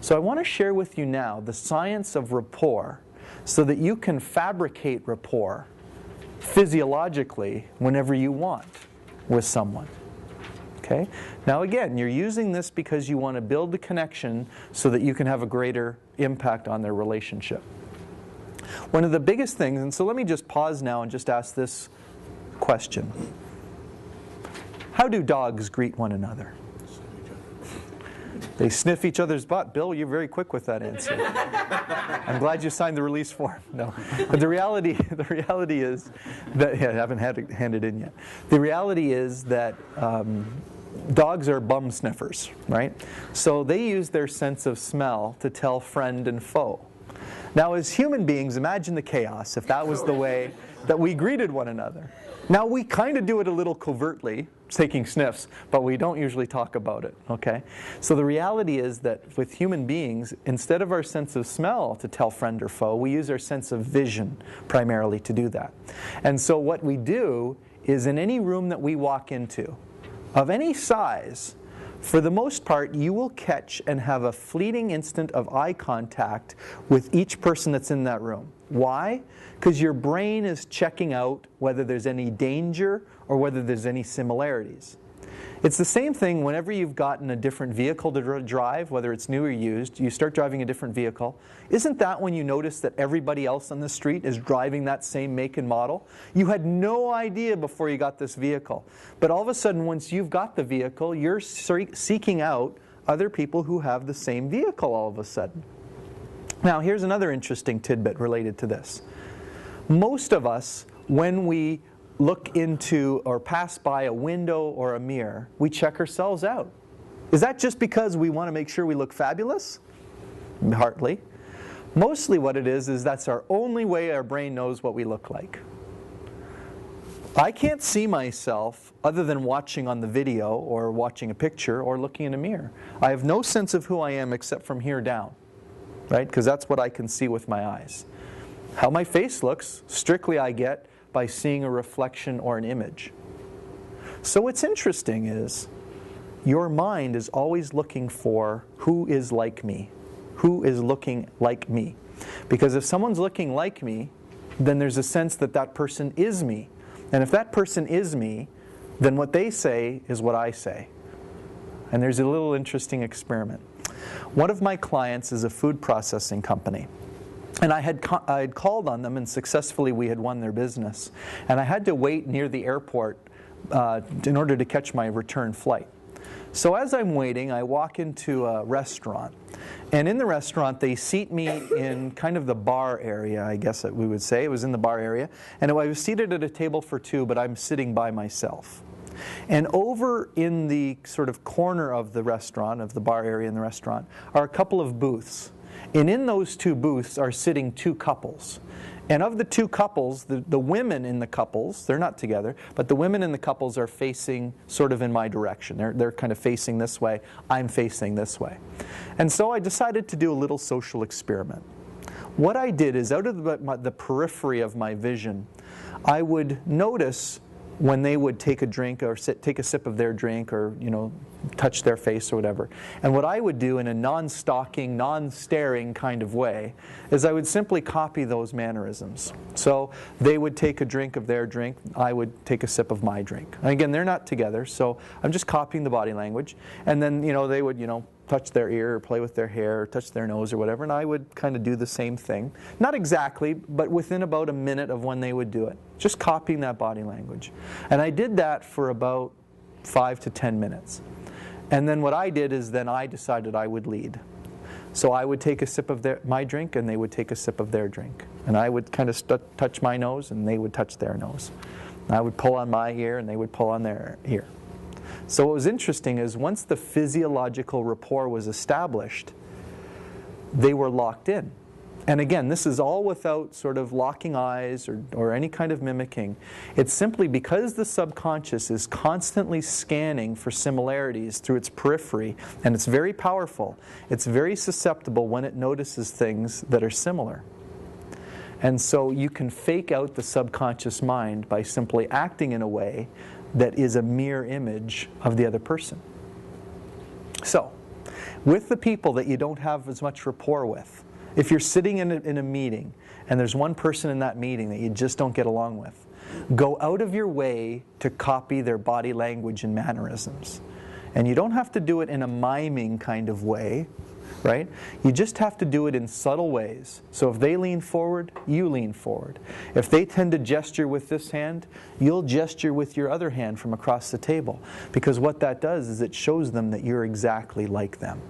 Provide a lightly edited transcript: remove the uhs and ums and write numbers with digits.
So I want to share with you now the science of rapport so that you can fabricate rapport physiologically whenever you want with someone. Okay? Now again, you're using this because you want to build the connection so that you can have a greater impact on their relationship. One of the biggest things, and so let me just pause now and just ask this question. How do dogs greet one another? They sniff each other's butt. Bill, you're very quick with that answer. I'm glad you signed the release form. No, but the reality is that, yeah, I haven't had it handed in yet. The reality is that dogs are bum sniffers, right? So they use their sense of smell to tell friend and foe. Now, as human beings, imagine the chaos if that was the way that we greeted one another. Now, we kind of do it a little covertly, taking sniffs, but we don't usually talk about it, okay? So the reality is that with human beings, instead of our sense of smell to tell friend or foe, we use our sense of vision primarily to do that. And so what we do is in any room that we walk into, of any size, for the most part, you will catch and have a fleeting instant of eye contact with each person that's in that room. Why? Because your brain is checking out whether there's any danger or whether there's any similarities. It's the same thing whenever you've gotten a different vehicle to drive, whether it's new or used, you start driving a different vehicle. Isn't that when you notice that everybody else on the street is driving that same make and model? You had no idea before you got this vehicle. But all of a sudden, once you've got the vehicle, you're seeking out other people who have the same vehicle all of a sudden. Now, here's another interesting tidbit related to this. Most of us, when we look into or pass by a window or a mirror, we check ourselves out. Is that just because we want to make sure we look fabulous? Hardly. Mostly what it is that's our only way our brain knows what we look like. I can't see myself other than watching on the video or watching a picture or looking in a mirror. I have no sense of who I am except from here down, right? Because that's what I can see with my eyes. How my face looks, strictly I get by seeing a reflection or an image. So what's interesting is your mind is always looking for who is like me, who is looking like me. Because if someone's looking like me, then there's a sense that that person is me. And if that person is me, then what they say is what I say. And there's a little interesting experiment. One of my clients is a food processing company. And I had called on them, and successfully we had won their business. And I had to wait near the airport in order to catch my return flight. So as I'm waiting, I walk into a restaurant. And in the restaurant, they seat me in kind of the bar area, I guess we would say. It was in the bar area. And I was seated at a table for two, but I'm sitting by myself. And over in the sort of corner of the restaurant, of the bar area in the restaurant, are a couple of booths. And in those two booths are sitting two couples. And of the two couples, the women in the couples, they're not together, but the women in the couples are facing sort of in my direction. They're kind of facing this way. I'm facing this way. And so I decided to do a little social experiment. What I did is out of the periphery of my vision, I would notice when they would take a drink or take a sip of their drink or, touch their face or whatever. And what I would do in a non-stalking, non-staring kind of way is I would simply copy those mannerisms. So they would take a drink of their drink, I would take a sip of my drink. And again, they're not together, so I'm just copying the body language. And then, they would, touch their ear or play with their hair or touch their nose or whatever, and I would kind of do the same thing. Not exactly, but within about a minute of when they would do it. Just copying that body language. And I did that for about 5 to 10 minutes. And then what I did is then I decided I would lead. So I would take a sip of my drink and they would take a sip of their drink. And I would kind of touch my nose and they would touch their nose. And I would pull on my ear and they would pull on their ear. So what was interesting is once the physiological rapport was established, they were locked in. And again, this is all without sort of locking eyes or any kind of mimicking. It's simply because the subconscious is constantly scanning for similarities through its periphery, and it's very powerful. It's very susceptible when it notices things that are similar. And so you can fake out the subconscious mind by simply acting in a way that is a mirror image of the other person. So, with the people that you don't have as much rapport with. If you're sitting in a meeting and there's one person in that meeting that you just don't get along with, go out of your way to copy their body language and mannerisms. And you don't have to do it in a miming kind of way, right? You just have to do it in subtle ways. So if they lean forward, you lean forward. If they tend to gesture with this hand, you'll gesture with your other hand from across the table. Because what that does is it shows them that you're exactly like them.